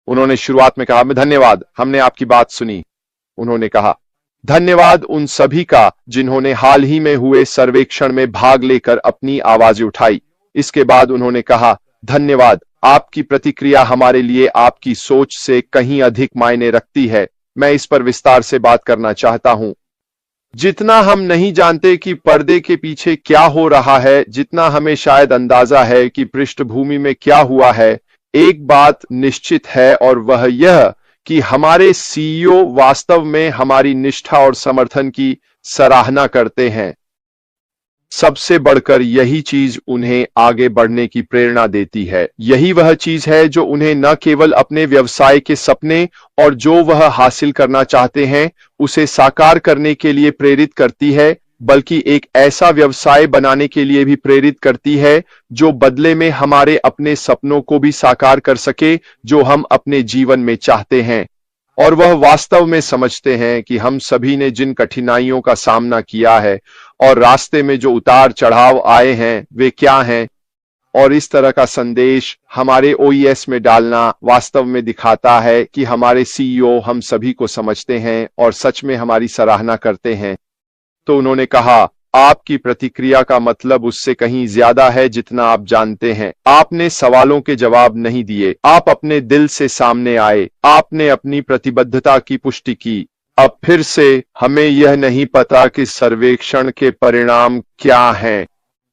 उन्होंने शुरुआत में कहा, धन्यवाद, हमने आपकी बात सुनी। उन्होंने कहा, धन्यवाद उन सभी का जिन्होंने हाल ही में हुए सर्वेक्षण में भाग लेकर अपनी आवाजें उठाई। इसके बाद उन्होंने कहा, धन्यवाद, आपकी प्रतिक्रिया हमारे लिए आपकी सोच से कहीं अधिक मायने रखती है। मैं इस पर विस्तार से बात करना चाहता हूं। जितना हम नहीं जानते कि पर्दे के पीछे क्या हो रहा है, जितना हमें शायद अंदाजा है कि पृष्ठभूमि में क्या हुआ है, एक बात निश्चित है और वह यह कि हमारे सीईओ वास्तव में हमारी निष्ठा और समर्थन की सराहना करते हैं। सबसे बढ़कर यही चीज उन्हें आगे बढ़ने की प्रेरणा देती है। यही वह चीज है जो उन्हें न केवल अपने व्यवसाय के सपने और जो वह हासिल करना चाहते हैं उसे साकार करने के लिए प्रेरित करती है, बल्कि एक ऐसा व्यवसाय बनाने के लिए भी प्रेरित करती है जो बदले में हमारे अपने सपनों को भी साकार कर सके जो हम अपने जीवन में चाहते हैं। और वह वास्तव में समझते हैं कि हम सभी ने जिन कठिनाइयों का सामना किया है और रास्ते में जो उतार चढ़ाव आए हैं वे क्या हैं, और इस तरह का संदेश हमारे ओईएस में डालना वास्तव में दिखाता है कि हमारे सीईओ हम सभी को समझते हैं और सच में हमारी सराहना करते हैं। तो उन्होंने कहा, आपकी प्रतिक्रिया का मतलब उससे कहीं ज्यादा है जितना आप जानते हैं। आपने सवालों के जवाब नहीं दिए, आप अपने दिल से सामने आए, आपने अपनी प्रतिबद्धता की पुष्टि की। अब फिर से हमें यह नहीं पता कि सर्वेक्षण के परिणाम क्या हैं,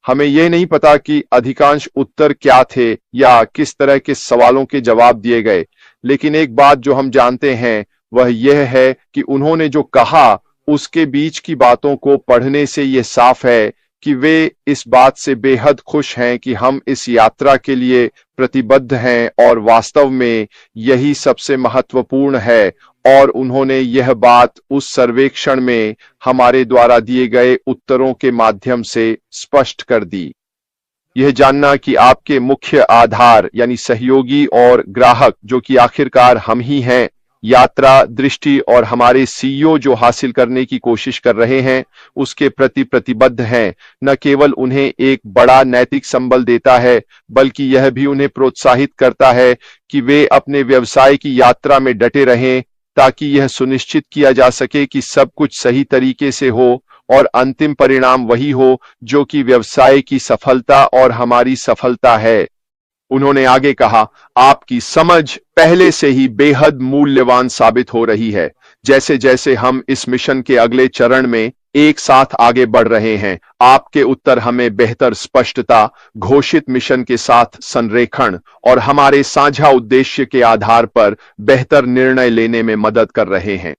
हमें यह नहीं पता कि अधिकांश उत्तर क्या थे या किस तरह के सवालों के जवाब दिए गए, लेकिन एक बात जो हम जानते हैं वह यह है कि उन्होंने जो कहा उसके बीच की बातों को पढ़ने से यह साफ है कि वे इस बात से बेहद खुश हैं कि हम इस यात्रा के लिए प्रतिबद्ध हैं और वास्तव में यही सबसे महत्वपूर्ण है। और उन्होंने यह बात उस सर्वेक्षण में हमारे द्वारा दिए गए उत्तरों के माध्यम से स्पष्ट कर दी। यह जानना कि आपके मुख्य आधार यानी सहयोगी और ग्राहक, जो कि आखिरकार हम ही हैं, यात्रा दृष्टि और हमारे सीईओ जो हासिल करने की कोशिश कर रहे हैं उसके प्रति प्रतिबद्ध हैं, न केवल उन्हें एक बड़ा नैतिक संबल देता है बल्कि यह भी उन्हें प्रोत्साहित करता है कि वे अपने व्यवसाय की यात्रा में डटे रहें ताकि यह सुनिश्चित किया जा सके कि सब कुछ सही तरीके से हो और अंतिम परिणाम वही हो जो कि व्यवसाय की सफलता और हमारी सफलता है। उन्होंने आगे कहा, आपकी समझ पहले से ही बेहद मूल्यवान साबित हो रही है। जैसे जैसे हम इस मिशन के अगले चरण में एक साथ आगे बढ़ रहे हैं, आपके उत्तर हमें बेहतर स्पष्टता, घोषित मिशन के साथ संरेखण और हमारे साझा उद्देश्य के आधार पर बेहतर निर्णय लेने में मदद कर रहे हैं।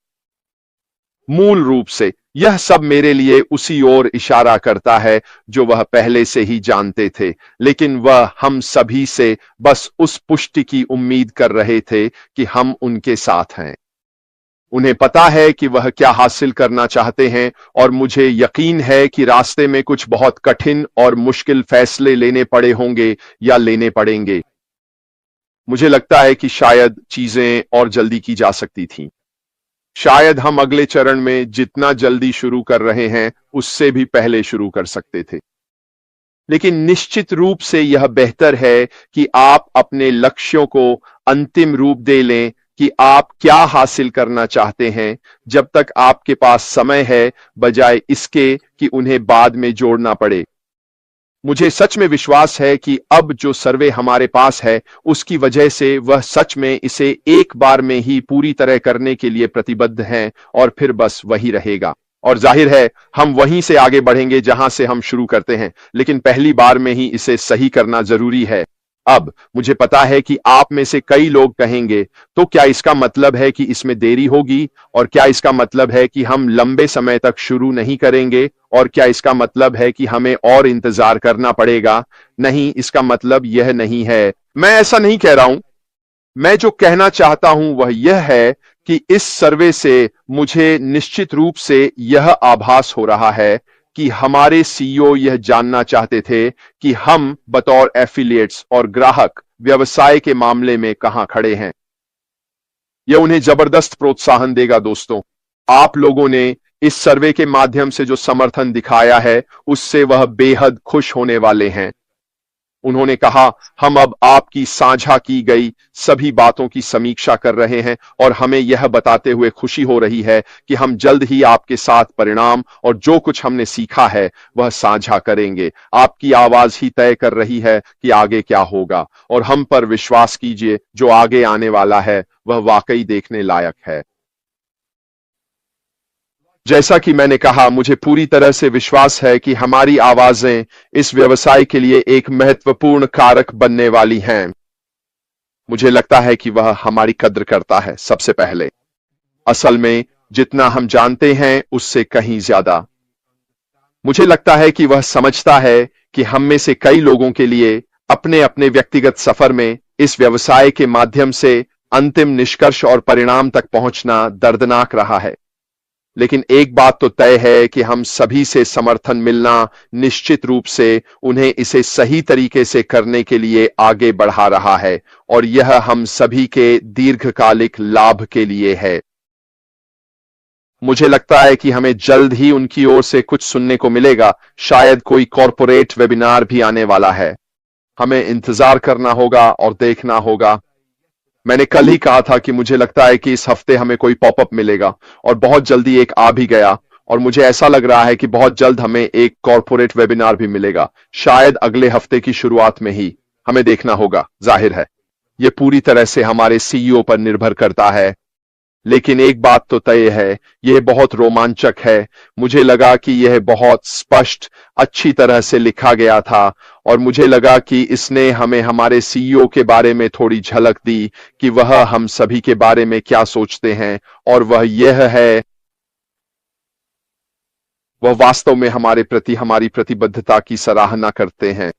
मूल रूप से यह सब मेरे लिए उसी ओर इशारा करता है जो वह पहले से ही जानते थे, लेकिन वह हम सभी से बस उस पुष्टि की उम्मीद कर रहे थे कि हम उनके साथ हैं। उन्हें पता है कि वह क्या हासिल करना चाहते हैं और मुझे यकीन है कि रास्ते में कुछ बहुत कठिन और मुश्किल फैसले लेने पड़े होंगे या लेने पड़ेंगे। मुझे लगता है कि शायद चीजें और जल्दी की जा सकती थीं। शायद हम अगले चरण में जितना जल्दी शुरू कर रहे हैं उससे भी पहले शुरू कर सकते थे, लेकिन निश्चित रूप से यह बेहतर है कि आप अपने लक्ष्यों को अंतिम रूप दे लें कि आप क्या हासिल करना चाहते हैं जब तक आपके पास समय है, बजाय इसके कि उन्हें बाद में जोड़ना पड़े। मुझे सच में विश्वास है कि अब जो सर्वे हमारे पास है उसकी वजह से वह सच में इसे एक बार में ही पूरी तरह करने के लिए प्रतिबद्ध हैं और फिर बस वही रहेगा। और जाहिर है हम वहीं से आगे बढ़ेंगे जहां से हम शुरू करते हैं, लेकिन पहली बार में ही इसे सही करना जरूरी है। अब मुझे पता है कि आप में से कई लोग कहेंगे, तो क्या इसका मतलब है कि इसमें देरी होगी, और क्या इसका मतलब है कि हम लंबे समय तक शुरू नहीं करेंगे, और क्या इसका मतलब है कि हमें और इंतजार करना पड़ेगा? नहीं, इसका मतलब यह नहीं है। मैं ऐसा नहीं कह रहा हूं। मैं जो कहना चाहता हूं वह यह है कि इस सर्वे से मुझे निश्चित रूप से यह आभास हो रहा है कि हमारे सीईओ यह जानना चाहते थे कि हम बतौर एफिलिएट्स और ग्राहक व्यवसाय के मामले में कहां खड़े हैं। यह उन्हें जबरदस्त प्रोत्साहन देगा। दोस्तों, आप लोगों ने इस सर्वे के माध्यम से जो समर्थन दिखाया है उससे वह बेहद खुश होने वाले हैं। उन्होंने कहा, हम अब आपकी साझा की गई सभी बातों की समीक्षा कर रहे हैं और हमें यह बताते हुए खुशी हो रही है कि हम जल्द ही आपके साथ परिणाम और जो कुछ हमने सीखा है वह साझा करेंगे। आपकी आवाज ही तय कर रही है कि आगे क्या होगा और हम पर विश्वास कीजिए, जो आगे आने वाला है वह वाकई देखने लायक है। जैसा कि मैंने कहा, मुझे पूरी तरह से विश्वास है कि हमारी आवाजें इस व्यवसाय के लिए एक महत्वपूर्ण कारक बनने वाली हैं। मुझे लगता है कि वह हमारी कद्र करता है, सबसे पहले। असल में जितना हम जानते हैं उससे कहीं ज्यादा। मुझे लगता है कि वह समझता है कि हम में से कई लोगों के लिए अपने अपने व्यक्तिगत सफर में इस व्यवसाय के माध्यम से अंतिम निष्कर्ष और परिणाम तक पहुंचना दर्दनाक रहा है। लेकिन एक बात तो तय है कि हम सभी से समर्थन मिलना निश्चित रूप से उन्हें इसे सही तरीके से करने के लिए आगे बढ़ा रहा है और यह हम सभी के दीर्घकालिक लाभ के लिए है। मुझे लगता है कि हमें जल्द ही उनकी ओर से कुछ सुनने को मिलेगा। शायद कोई कॉर्पोरेट वेबिनार भी आने वाला है। हमें इंतजार करना होगा और देखना होगा। मैंने कल ही कहा था कि मुझे लगता है कि इस हफ्ते हमें कोई पॉपअप मिलेगा और बहुत जल्दी एक आ भी गया और मुझे ऐसा लग रहा है कि बहुत जल्द हमें एक कॉर्पोरेट वेबिनार भी मिलेगा, शायद अगले हफ्ते की शुरुआत में ही। हमें देखना होगा। जाहिर है यह पूरी तरह से हमारे सीईओ पर निर्भर करता है, लेकिन एक बात तो तय है, यह बहुत रोमांचक है। मुझे लगा कि यह बहुत स्पष्ट, अच्छी तरह से लिखा गया था और मुझे लगा कि इसने हमें हमारे सीईओ के बारे में थोड़ी झलक दी कि वह हम सभी के बारे में क्या सोचते हैं, और वह यह है, वह वास्तव में हमारे प्रति हमारी प्रतिबद्धता की सराहना करते हैं।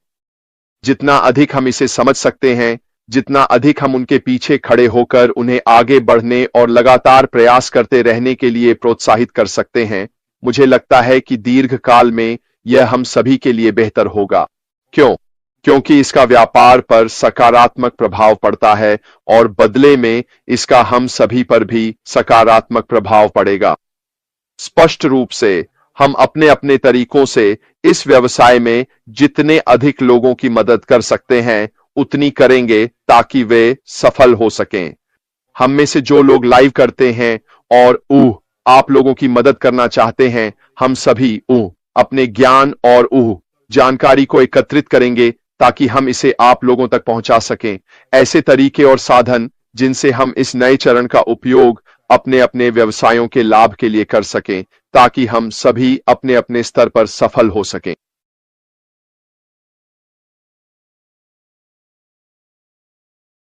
जितना अधिक हम इसे समझ सकते हैं, जितना अधिक हम उनके पीछे खड़े होकर उन्हें आगे बढ़ने और लगातार प्रयास करते रहने के लिए प्रोत्साहित कर सकते हैं, मुझे लगता है कि दीर्घकाल में यह हम सभी के लिए बेहतर होगा। क्यों? क्योंकि इसका व्यापार पर सकारात्मक प्रभाव पड़ता है और बदले में इसका हम सभी पर भी सकारात्मक प्रभाव पड़ेगा। स्पष्ट रूप से हम अपने अपने तरीकों से इस व्यवसाय में जितने अधिक लोगों की मदद कर सकते हैं उतनी करेंगे ताकि वे सफल हो सकें। हम में से जो लोग लाइव करते हैं और आप लोगों की मदद करना चाहते हैं, हम सभी अपने ज्ञान और जानकारी को एकत्रित करेंगे ताकि हम इसे आप लोगों तक पहुंचा सकें। ऐसे तरीके और साधन जिनसे हम इस नए चरण का उपयोग अपने अपने व्यवसायों के लाभ के लिए कर सकें, ताकि हम सभी अपने अपने स्तर पर सफल हो सकें।